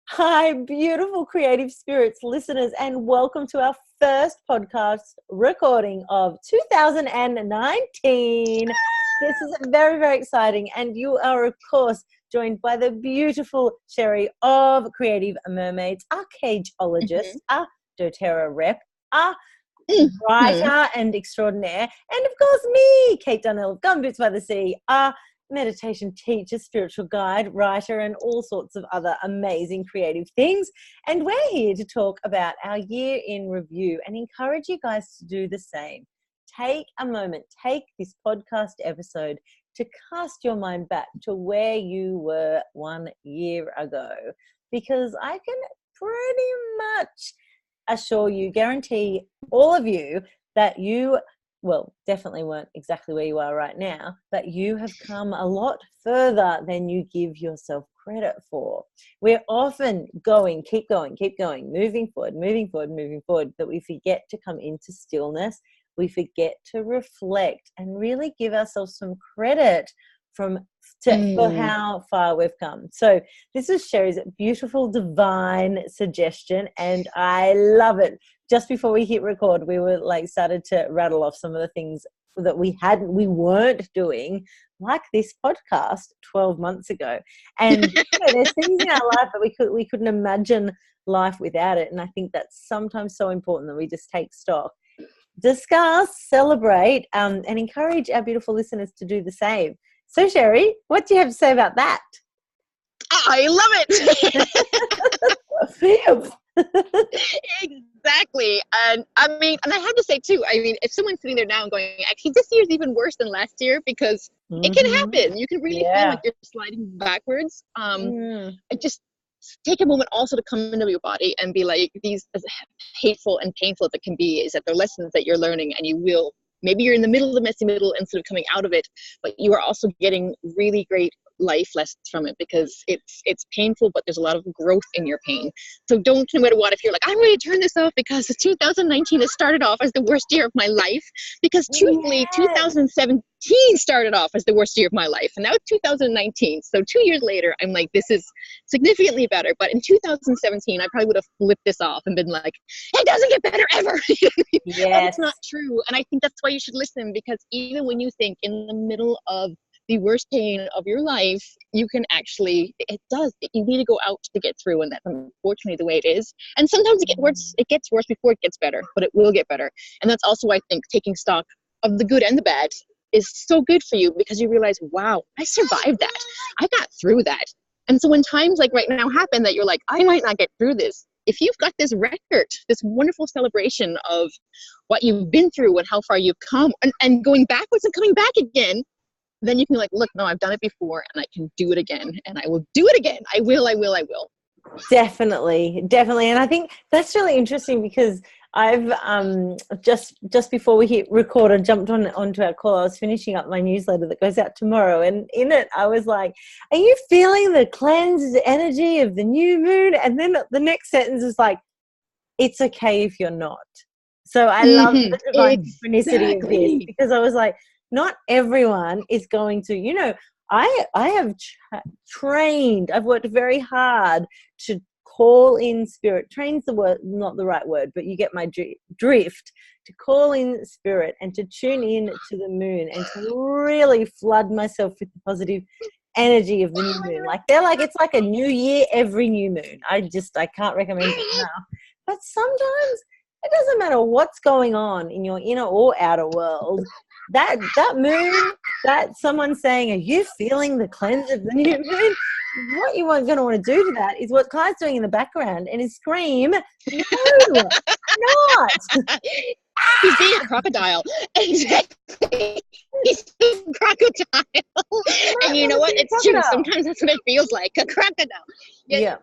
Hi, beautiful creative spirits listeners, and welcome to our first podcast recording of 2019. This is very, very exciting, and you are, of course, joined by the beautiful Sherry of Creative Mermaids, our cageologist, our doTERRA rep, our writer and extraordinaire, and of course me, Kate Dunnell of Gumboots by the Sea, our meditation teacher, spiritual guide, writer, and all sorts of other amazing creative things. And we're here to talk about our year in review and encourage you guys to do the same. Take a moment, take this podcast episode to cast your mind back to where you were 1 year ago, because I can pretty much assure you, guarantee all of you that you definitely weren't exactly where you are right now, but you have come a lot further than you give yourself credit for. We're often keep going, moving forward, but we forget to come into stillness. We forget to reflect and really give ourselves some credit for how far we've come. So this is Sherry's beautiful, divine suggestion, and I love it. Just before we hit record, we were started to rattle off some of the things that we weren't doing, like this podcast 12 months ago. And there's things in our life that we couldn't imagine life without it. And I think that's sometimes so important that we just take stock, discuss, celebrate, and encourage our beautiful listeners to do the same. So, Sherry, what do you have to say about that? I love it. Exactly. And I have to say too, if someone's sitting there now and going, actually, this year's even worse than last year, because it can happen. You can really feel like you're sliding backwards. Just take a moment also to come into your body and be like, these, as hateful and painful as it can be, is that they're lessons that you're learning, and you will. Maybe you're in the middle of the messy middle instead of coming out of it, but you are also getting really great life lessons from it, because it's painful, but there's a lot of growth in your pain. So don't, no matter what, if you're like, I'm going to turn this off because 2019 has started off as the worst year of my life, because truthfully, 2017 started off as the worst year of my life, and now it's 2019. So 2 years later, I'm like, this is significantly better. But in 2017, I probably would have flipped this off and been like, it doesn't get better ever. But it's not true. And I think that's why you should listen, because even when you think in the middle of the worst pain of your life, you can actually, you need to go out to get through, and that's unfortunately the way it is. And sometimes it gets worse before it gets better, but it will get better. And that's also why I think taking stock of the good and the bad is so good for you, because you realize, wow, I survived that. I got through that. And so when times like right now happen that you're like, I might not get through this, if you've got this record, this wonderful celebration of what you've been through and how far you've come, and going backwards and coming back again, then you can be like, look, no, I've done it before, and I can do it again, and I will do it again. I will. Definitely. And I think that's really interesting, because I've just before we hit record, I jumped onto our call. I was finishing up my newsletter that goes out tomorrow, and in it I was like, are you feeling the cleansed energy of the new moon? And then the next sentence is like, it's okay if you're not. So I love the divine synchronicity of this, because I was like, not everyone is going to, I have trained, I've worked very hard to call in spirit. Train's the word, not the right word, but you get my drift, to call in spirit and to tune in to the moon and to really flood myself with the positive energy of the new moon. It's like a new year every new moon. I can't recommend it enough. But sometimes it doesn't matter what's going on in your inner or outer world. That moon, that someone saying, are you feeling the cleanse of the new moon? What you are going to want to do to that is what Clyde's doing in the background, and is scream, no, not. He's being a crocodile. Exactly. He's a crocodile. And you know what? It's true. Sometimes that's what it feels like, a crocodile. Yeah.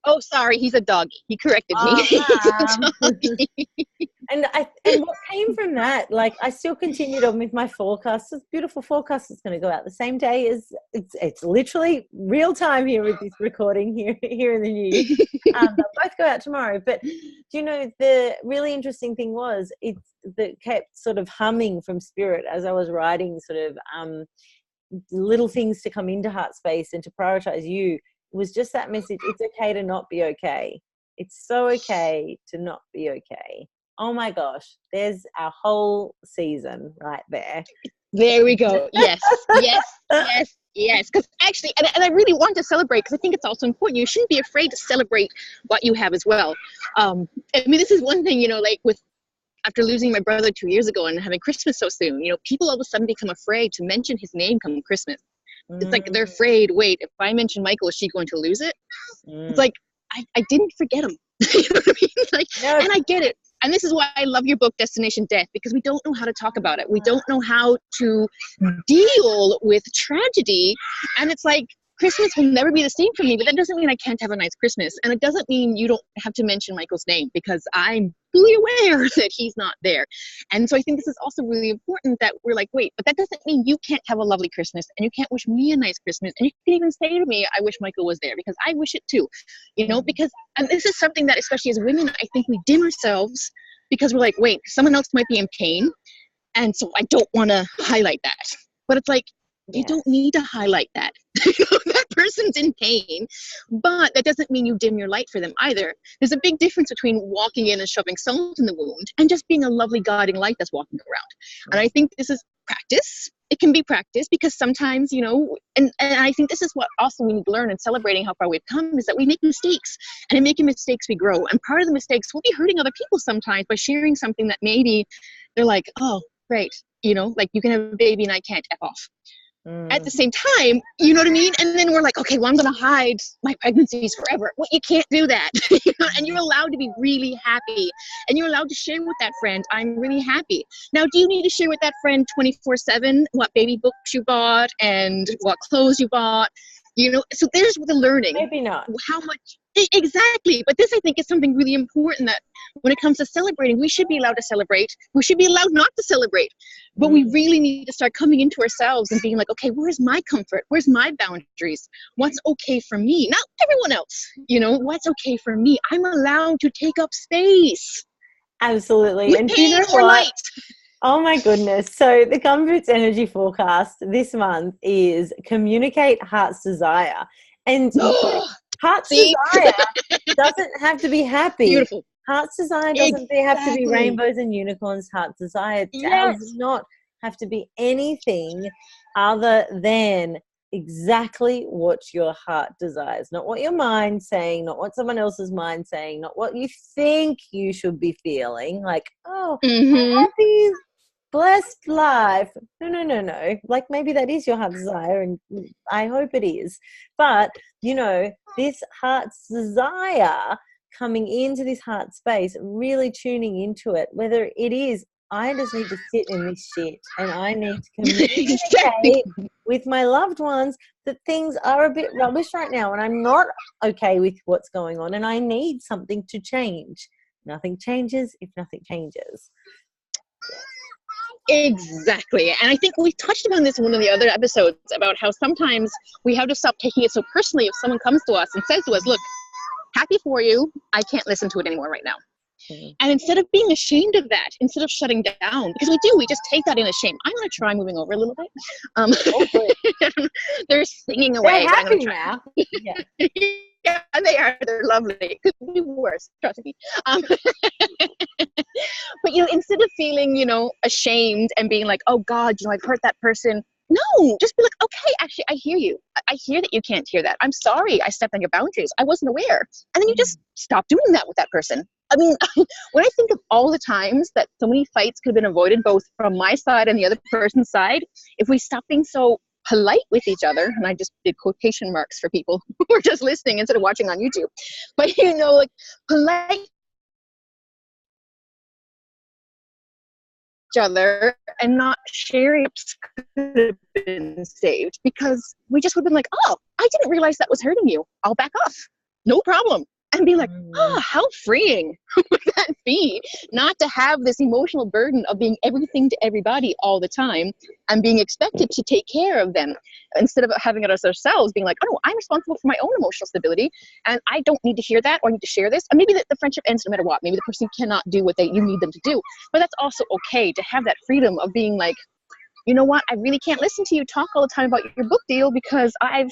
Oh, sorry, he's a doggy. He corrected me. He's a doggy. And what came from that, I still continued on with my forecast. This beautiful forecast is going to go out the same day as it's literally real time here with this recording here in the new year. They'll both go out tomorrow. But the really interesting thing was that kept sort of humming from spirit as I was writing, sort of little things to come into heart space and to prioritize you. was just that message. It's okay to not be okay. It's so okay to not be okay. Oh my gosh, there's our whole season right there. There we go. Yes, yes, yes, yes. Because actually, and I really want to celebrate, because I think it's also important. You shouldn't be afraid to celebrate what you have as well. I mean, this is one thing, you know, like after losing my brother 2 years ago and having Christmas so soon, you know, people all of a sudden become afraid to mention his name come Christmas. It's like they're afraid, wait, if I mention Michael, is she going to lose it? It's like, I didn't forget him. You know what I mean? Like, and I get it. And this is why I love your book, Destination Death, because we don't know how to talk about it. We don't know how to deal with tragedy. And it's like, Christmas will never be the same for me, but that doesn't mean I can't have a nice Christmas. And it doesn't mean you don't have to mention Michael's name, because I'm fully aware that he's not there. And so I think this is also really important that we're like, wait, but that doesn't mean you can't have a lovely Christmas, and you can't wish me a nice Christmas. And you can even say to me, I wish Michael was there, because I wish it too, you know, because, and this is something that, especially as women, I think we dim ourselves because we're like, wait, someone else might be in pain. And so I don't want to highlight that. But it's like, you don't need to highlight that. That person's in pain, but that doesn't mean you dim your light for them either. There's a big difference between walking in and shoving salt in the wound and just being a lovely guiding light that's walking around. And I think this is practice. It can be practice, because sometimes, you know, and I think this is what also we need to learn in celebrating how far we've come, is that we make mistakes, and in making mistakes we grow. And part of the mistakes, we'll be hurting other people sometimes by sharing something that maybe they're like, oh, great, you know, like you can have a baby and I can't F off. At the same time, you know what I mean? And then we're like, okay, well, I'm going to hide my pregnancies forever. Well, you can't do that. You know? And you're allowed to be really happy. And you're allowed to share with that friend, I'm really happy. Now, do you need to share with that friend 24/7 what baby books you bought and what clothes you bought? You know, so there's the learning. Maybe not. How much? Exactly. But this, I think, is something really important, that when it comes to celebrating, we should be allowed to celebrate. We should be allowed not to celebrate. But we really need to start coming into ourselves and being like, okay, where's my comfort? Where's my boundaries? What's okay for me? Not everyone else. You know, what's okay for me? I'm allowed to take up space. Absolutely. And do you know what? Light. Oh my goodness. So the Comforts Energy Forecast this month is Communicate Heart's Desire. And Heart's Desire doesn't have to be happy. Beautiful. Heart's Desire doesn't have to be rainbows and unicorns. Heart's Desire does not have to be anything other than exactly what your heart desires. Not what your mind's saying, not what someone else's mind's saying, not what you think you should be feeling. Like, oh, happy, blessed life. No. Like, maybe that is your heart's desire, and I hope it is. But, you know, this heart's desire, coming into this heart space, really tuning into it, whether it is, I just need to sit in this shit and I need to communicate with my loved ones that things are a bit rubbish right now and I'm not okay with what's going on and I need something to change. Nothing changes if nothing changes. Exactly. And I think we touched upon this in one of the other episodes about how sometimes we have to stop taking it so personally if someone comes to us and says to us, look, happy for you, I can't listen to it anymore right now. And instead of being ashamed of that, instead of shutting down, because we just take that in as shame. I'm going to try moving over a little bit. They're singing away. They're happy now. Yeah. Yeah, they are. They're lovely. It could be worse, trust me. But, you know, instead of feeling, you know, ashamed and being like, oh, God, you know, I've hurt that person. No, just be like, okay, actually, I hear you. I hear that you can't hear that. I'm sorry I stepped on your boundaries. I wasn't aware. And then you just stop doing that with that person. I mean, when I think of all the times that so many fights could have been avoided, both from my side and the other person's side, if we stop being so polite with each other, and I just did quotation marks for people who are just listening instead of watching on YouTube, but, you know, like polite each other and not sharing could have been saved, because we just would have been like, oh, I didn't realize that was hurting you. I'll back off. No problem. And be like, oh, how freeing would that be, not to have this emotional burden of being everything to everybody all the time and being expected to take care of them, instead of having it as ourselves, being like, oh, I'm responsible for my own emotional stability and I don't need to hear that or need to share this. And maybe the friendship ends no matter what. Maybe the person cannot do what you need them to do. But that's also okay to have that freedom of being like, you know what, I really can't listen to you talk all the time about your book deal because I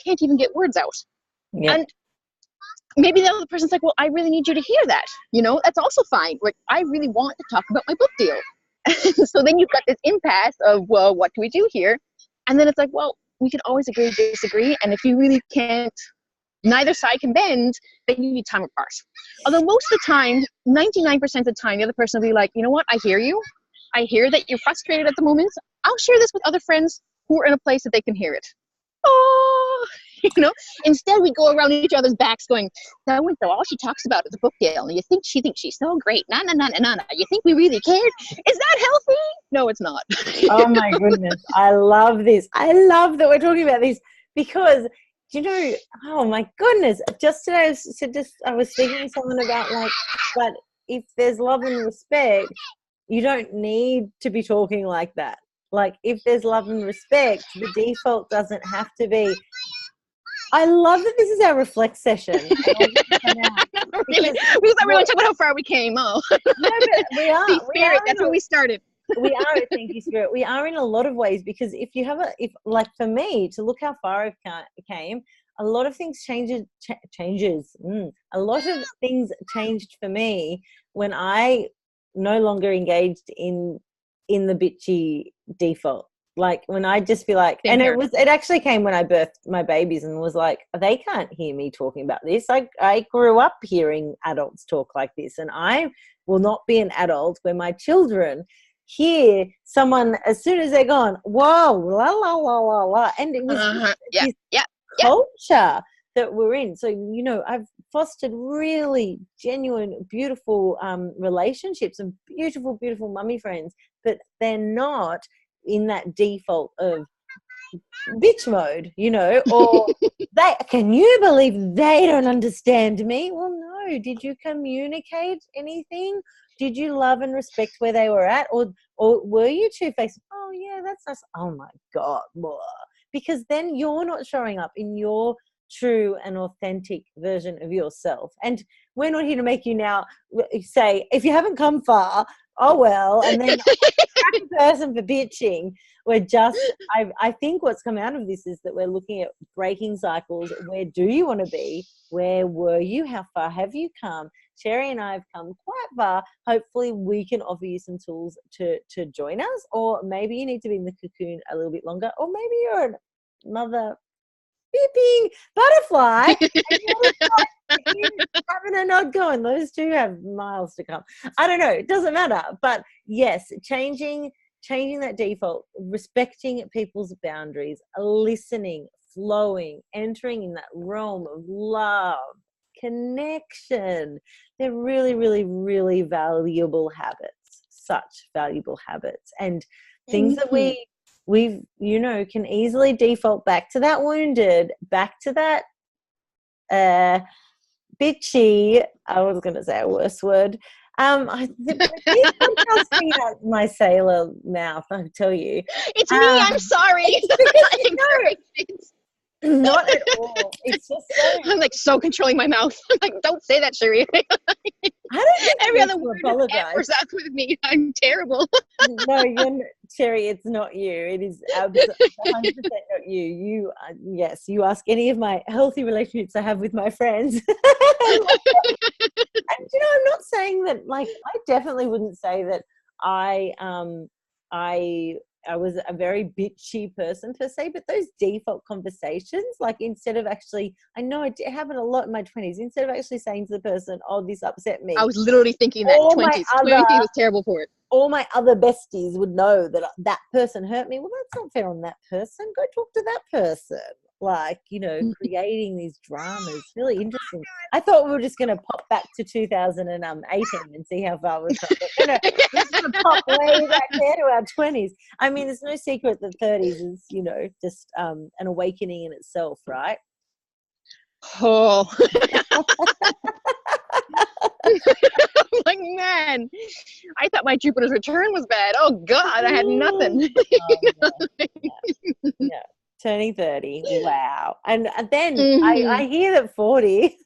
can't even get words out. Yep. And maybe the other person's like, well, I really need you to hear that. That's also fine. Like, I really want to talk about my book deal. So then you've got this impasse of, well, what do we do here? And then it's like, well, we can always agree to disagree. And if you really can't, neither side can bend, then you need time apart. Although most of the time, 99% of the time, the other person will be like, you know what? I hear you. I hear that you're frustrated at the moment. I'll share this with other friends who are in a place that they can hear it. Oh, instead we go around each other's backs going, that one, all she talks about is a book deal, and she thinks she's so great. No. You think we really cared? Is that healthy? No, it's not. Oh my goodness. I love this. I love that we're talking about this because, oh my goodness. Just today I was speaking to someone about like, but if there's love and respect, you don't need to be talking like that. Like if there's love and respect, the default doesn't have to be. I love that this is our reflect session. Really, because I really talk about how far we came. Oh, no, but we are. That's where we started. We are. Thank you, Spirit. We are in a lot of ways because if like for me to look how far I came, a lot of things changes. A lot of things changed for me when I no longer engaged in the bitchy default. Like when I just be like, it actually came when I birthed my babies and was like, they can't hear me talking about this. I grew up hearing adults talk like this, and I will not be an adult where my children hear someone as soon as they're gone, whoa, la, la, la, la, la. And it was this culture that we're in. So, I've fostered really genuine, beautiful relationships and beautiful, beautiful mummy friends, but they're not in that default of bitch mode, or can you believe they don't understand me? Well, no. Did you communicate anything? Did you love and respect where they were at? Or were you two-faced? Oh, yeah, that's nice. Oh, my God. Blah. Because then you're not showing up in your true and authentic version of yourself. And we're not here to make you now say, if you haven't come far, oh, well, and then I'm a person for bitching. We're just, I think what's come out of this is that we're looking at breaking cycles. Where do you want to be? Where were you? How far have you come? Sherry and I have come quite far. Hopefully we can offer you some tools to join us, or maybe you need to be in the cocoon a little bit longer, or maybe you're another beeping butterfly having a nod going. Those two have miles to come. I don't know. It doesn't matter. But yes, changing that default, respecting people's boundaries, listening, flowing, entering in that realm of love, connection. They're really, really, really valuable habits, such valuable habits, and things that we've can easily default back to that wounded, back to that bitchy. I was going to say a worse word. I think out my sailor mouth, I tell you. It's me, I'm sorry. Not at all. It's just I'm like so controlling my mouth. I'm like, don't say that, Sherry. I don't think every other word apologize with me. I'm terrible. No, Sherry, it's not you. It is absolutely 100% not you. You yes, you ask any of my healthy relationships I have with my friends. And, I'm not saying that, like, I definitely wouldn't say that I was a very bitchy person per se, but those default conversations, like instead of actually, I know it happened a lot in my 20s, instead of actually saying to the person, oh, this upset me. I was literally thinking that 20s was terrible for it. All my other besties would know that that person hurt me. Well, that's not fair on that person. Go talk to that person. Like, creating these dramas. Really interesting. I thought we were just going to pop back to 2018 and see how far we've come. We're just going to pop way back there to our 20s. I mean, there's no secret that 30s is, just an awakening in itself, right? Oh. Like, man, I thought my Jupiter's return was bad. Oh, God, I had nothing. Yeah. Turning 30, wow. And then I hear that 40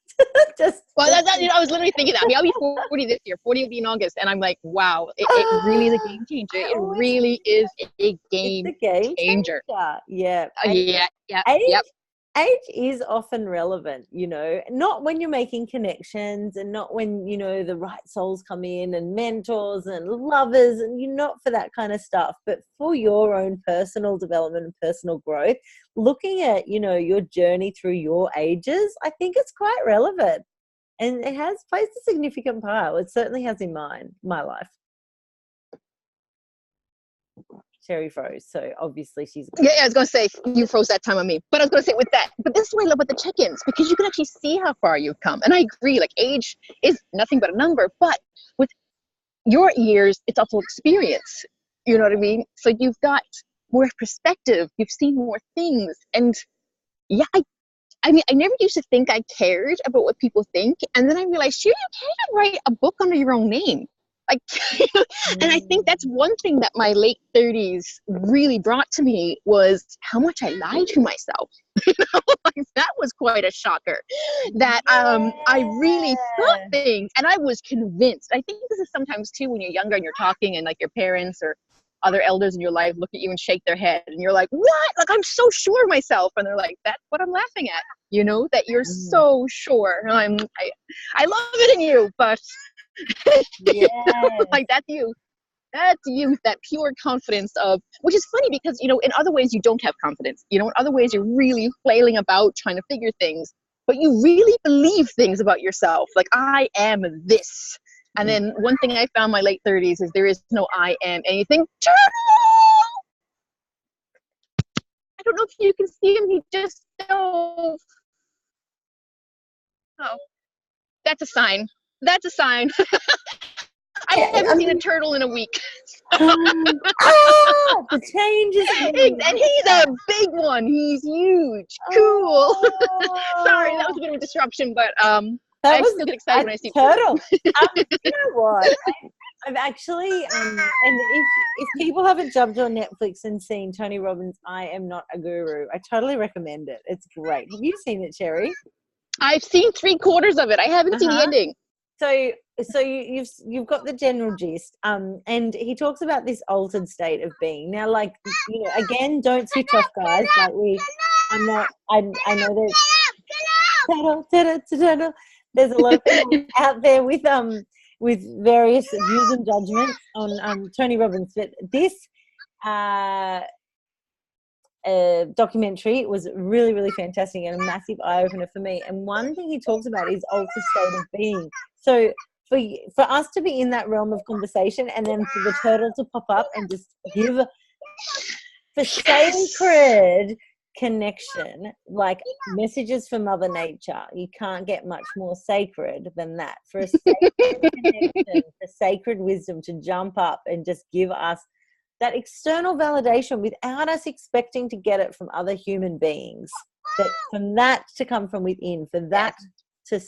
just I was literally thinking that. I mean, I'll be 40 this year. 40 will be in August, and I'm like, wow, it really is a game changer. It really is a game changer. Yeah. Yeah. Age, Yep. age is often relevant, you know, not when you're making connections and not when, you know, the right souls come in and mentors and lovers, and you're not for that kind of stuff, but for your own personal development and personal growth, looking at, you know, your journey through your ages, I think it's quite relevant. And it has plays a significant part. It certainly has in my life. Sherry froze, so obviously she's... Yeah, I was going to say, you froze that time on me. But I was going to say with that, but this is what I love with the check-ins, because you can actually see how far you've come. And I agree, like, age is nothing but a number, but with your years, it's also experience. You know what I mean? So you've got more perspective, you've seen more things. And yeah, I mean, I never used to think I cared about what people think. And then I realized, sure, you can't write a book under your own name. Like, and I think that's one thing that my late 30s really brought to me was how much I lied to myself. You know, like, that was quite a shocker. That I really thought things, and I was convinced. I think this is sometimes too when you're younger and you're talking, and like your parents or other elders in your life look at you and shake their head, and you're like, "What? Like, I'm so sure of myself," and they're like, "That's what I'm laughing at." You know, that you're so sure. I love it in you, but. Yes. Like that's you, that pure confidence of, which is funny because, you know, in other ways you don't have confidence, you know, in other ways you're really flailing about trying to figure things, but you really believe things about yourself, like I am this. And then one thing I found in my late 30s is there is no I am anything. I don't know if you can see him, he just dove. Oh, that's a sign. I haven't seen a turtle in a week. The change is coming. And he's a big one. He's huge. Cool. Sorry, that was a bit of a disruption, but I still get excited when I see turtle. You know what? I've actually, and if people haven't jumped on Netflix and seen Tony Robbins' I Am Not a Guru, I totally recommend it. It's great. Have you seen it, Sherry? I've seen 3/4 of it. I haven't seen the ending. So you've got the general gist, and he talks about this altered state of being. Now, like, you know, again, don't switch off, guys. Like I know that there's a lot of people out there with various views and judgments on Tony Robbins, but this documentary was really, really fantastic and a massive eye-opener for me. And one thing he talks about is altered state of being. So for us to be in that realm of conversation, and then for the turtle to pop up and just give for sacred connection, like messages from Mother Nature, you can't get much more sacred than that. For a sacred connection, for sacred wisdom to jump up and just give us that external validation without us expecting to get it from other human beings, that from that to come from within, for that to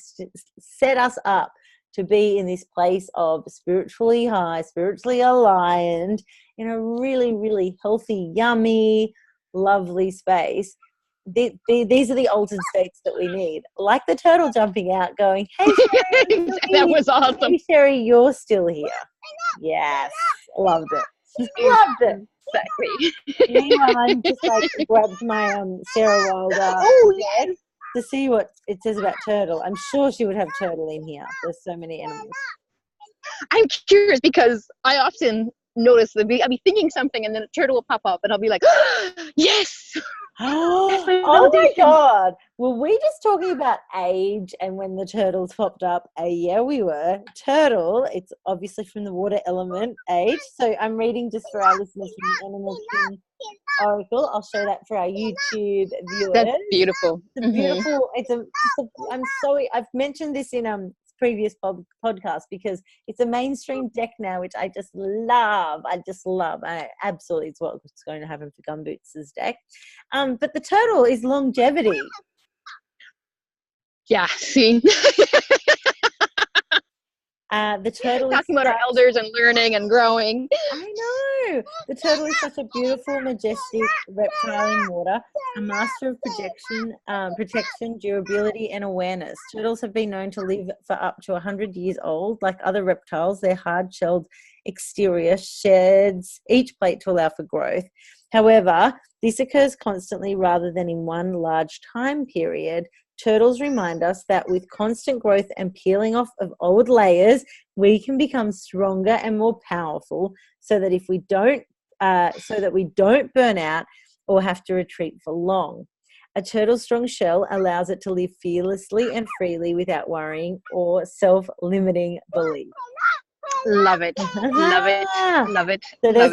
set us up to be in this place of spiritually high, spiritually aligned, in a really, really healthy, yummy, lovely space. These are the altered states that we need. Like the turtle jumping out going, "Hey, Sherry, that was awesome. Hey, Sherry, you're still here." Yes, loved it. Loved it. Exactly. Meanwhile, I'm just like grabbed my Sarah Wilder to see what it says about turtle. I'm sure she would have turtle in here. There's so many animals. I'm curious because I often notice I'll be thinking something and then a turtle will pop up and I'll be like, yes. Oh my God. Were we just talking about age and when the turtles popped up? Yeah, we were. Turtle, it's obviously from the water element, age. So I'm reading just for our listeners from the Animal King Oracle. I'll show that for our YouTube viewers. That's beautiful. It's beautiful. I'm sorry. I've mentioned this in previous podcast because it's a mainstream deck now, which I just love. Absolutely, it's what's going to happen for Gumboots' deck. But the turtle is longevity. Yeah, see. The turtle talking about our elders and learning and growing. I know. The turtle is such a beautiful, majestic reptile in water, a master of protection, durability, and awareness. Turtles have been known to live for up to 100 years old. Like other reptiles, their hard-shelled exterior sheds each plate to allow for growth. However, this occurs constantly rather than in one large time period. Turtles remind us that with constant growth and peeling off of old layers, we can become stronger and more powerful, so that we don't burn out or have to retreat for long. A turtle's strong shell allows it to live fearlessly and freely without worrying or self-limiting beliefs. Love it. Love it. Love it. So Love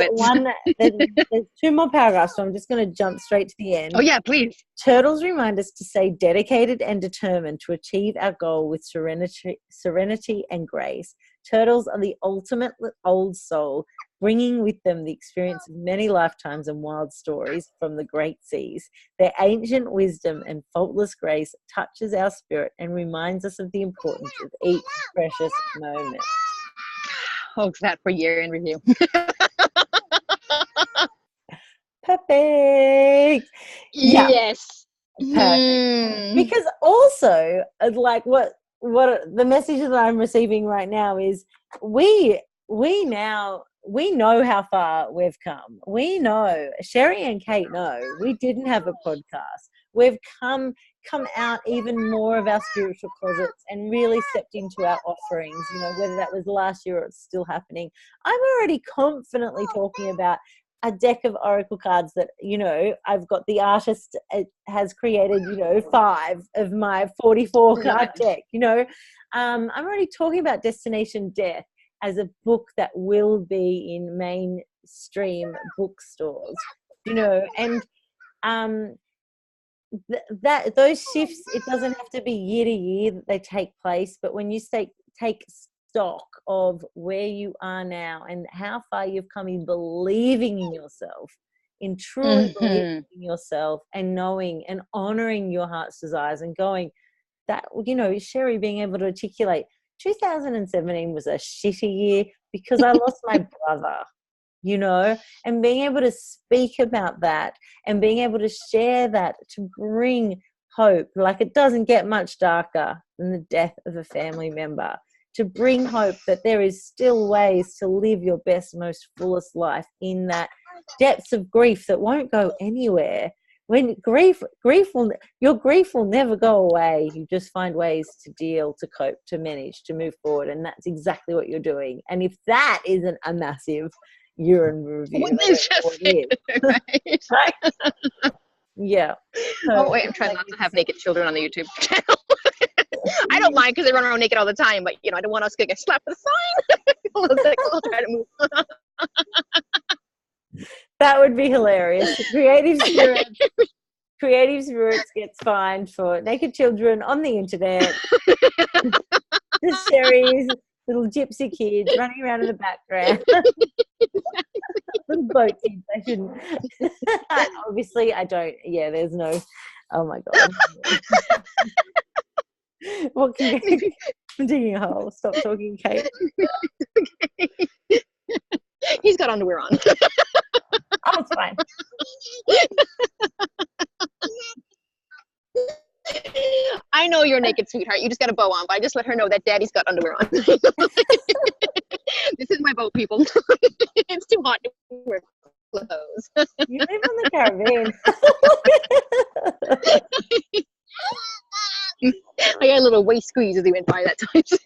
there's 2 more paragraphs, so I'm just going to jump straight to the end. Oh, yeah, please. Turtles remind us to stay dedicated and determined to achieve our goal with serenity and grace. Turtles are the ultimate old soul, bringing with them the experience of many lifetimes and wild stories from the great seas. Their ancient wisdom and faultless grace touches our spirit and reminds us of the importance of each precious moment. Oh, that for year in review. Perfect. Yeah. Yes. Perfect. Because also, like what the message that I'm receiving right now is we know how far we've come. We know, Sherry and Kate know, we didn't have a podcast. We've come out even more of our spiritual closets and really stepped into our offerings, you know, whether that was last year or it's still happening. I'm already confidently talking about a deck of oracle cards that, you know, I've got the artist has created, you know, 5 of my 44 card deck, you know. I'm already talking about Destination Death as a book that will be in mainstream bookstores, you know, and that those shifts, it doesn't have to be year to year that they take place, but when you take stock of where you are now and how far you've come in believing in yourself, in truly believing in yourself and knowing and honoring your heart's desires and going that, you know, Sherry being able to articulate 2017 was a shitty year because I lost my brother, you know, and being able to speak about that and being able to share that to bring hope. Like, it doesn't get much darker than the death of a family member. To bring hope that there is still ways to live your best, most fullest life in that depths of grief that won't go anywhere. When your grief will never go away. You just find ways to deal, to cope, to manage, to move forward, and that's exactly what you're doing. And if that isn't a massive urine review, what is just it, right? Yeah. So, wait, I'm trying not to have naked children on the YouTube channel. I don't mind because they run around naked all the time, but, you know, I don't want us to get slapped with a sign. I'll try to move. That would be hilarious. Creative Spirits gets fined for naked children on the internet. The Sherry's little gypsy kids running around in the background. Little boat kids. I shouldn't. Obviously, I don't. Yeah, there's no. Oh my god. What can you? I'm digging a hole. Stop talking, Kate. Okay. He's got underwear on. Oh, it's fine. I know you're naked, sweetheart. You just got a bow on, but I just let her know that Daddy's got underwear on. This is my boat, people. It's too hot to wear clothes. You live on the Caribbean. I got a little waist squeeze as he went by that time. So.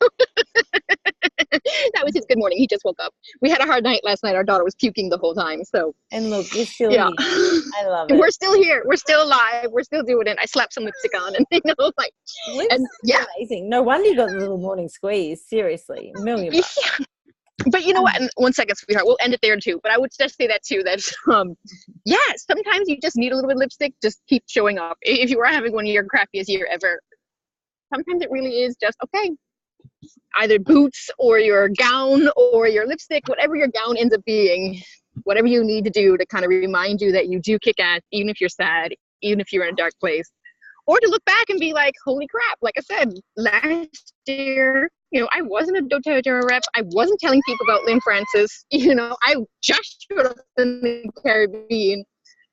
That was his good morning. He just woke up. We had a hard night last night. Our daughter was puking the whole time. So. And look, you're still here. I love it. We're still here. We're still alive. We're still doing it. I slapped some lipstick on and, you know, like. And, yeah. Amazing. No wonder you got the little morning squeeze. Seriously. $1 million. Yeah. But you know what? And 1 second, sweetheart. We'll end it there too. But I would just say that too. That yeah, sometimes you just need a little bit of lipstick. Just keep showing up. If you are having one of your crappiest year ever, sometimes it really is just okay. Either boots or your gown or your lipstick, whatever your gown ends up being, whatever you need to do to kind of remind you that you do kick ass, even if you're sad, even if you're in a dark place, or to look back and be like, holy crap! Like I said, last year. You know, I wasn't a doTERRA rep. I wasn't telling people about Lynn Francis. You know, I just showed up in the Caribbean.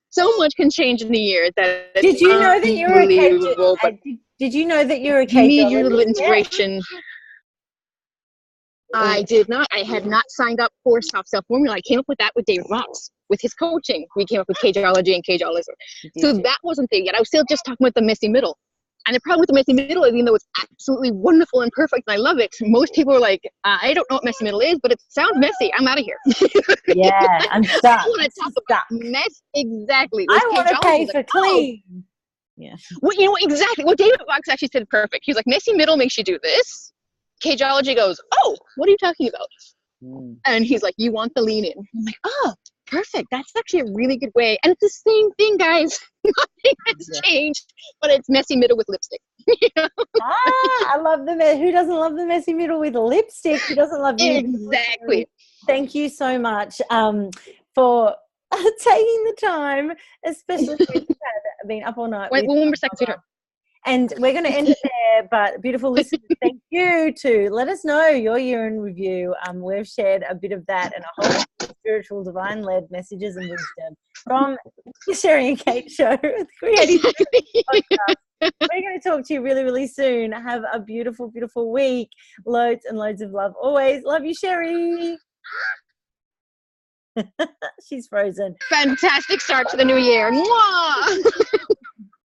So much can change in a year. Did you know that you're okay? Did you know that you're okay? You need your little inspiration. I did not. I had not signed up for Soft Self Formula. I came up with that with David Ross. with his coaching, we came up with cageology and cageology. So that wasn't there yet. I was still just talking about the messy middle. And the problem with the messy middle is, even though it's absolutely wonderful and perfect and I love it, most people are like, I don't know what messy middle is, but it sounds messy. I'm out of here. Yeah, I'm stuck. I want to talk about mess. Exactly. I want to pay for clean. Oh. Yeah. Well, you know, exactly. Well, David Fox actually said perfect. He was like, messy middle makes you do this. Cageology goes, oh, what are you talking about? And he's like, you want the lean in. I'm like, oh, perfect. That's actually a really good way. And it's the same thing, guys. Nothing has changed, but it's messy middle with lipstick. You know? I love who doesn't love the messy middle with lipstick? Who doesn't love you? Exactly. Thank you so much for taking the time, especially if you've been up all night. Wait, one more second, sweetheart. And we're going to end it there, but beautiful listeners, thank you to let us know your year in review. We've shared a bit of that and a whole spiritual, divine-led messages and wisdom from the Sherry and Kate show, the Creative Podcast. We're going to talk to you really, really soon. Have a beautiful, beautiful week. Loads and loads of love always. Love you, Sherry. She's frozen. Fantastic start to the new year. Mwah!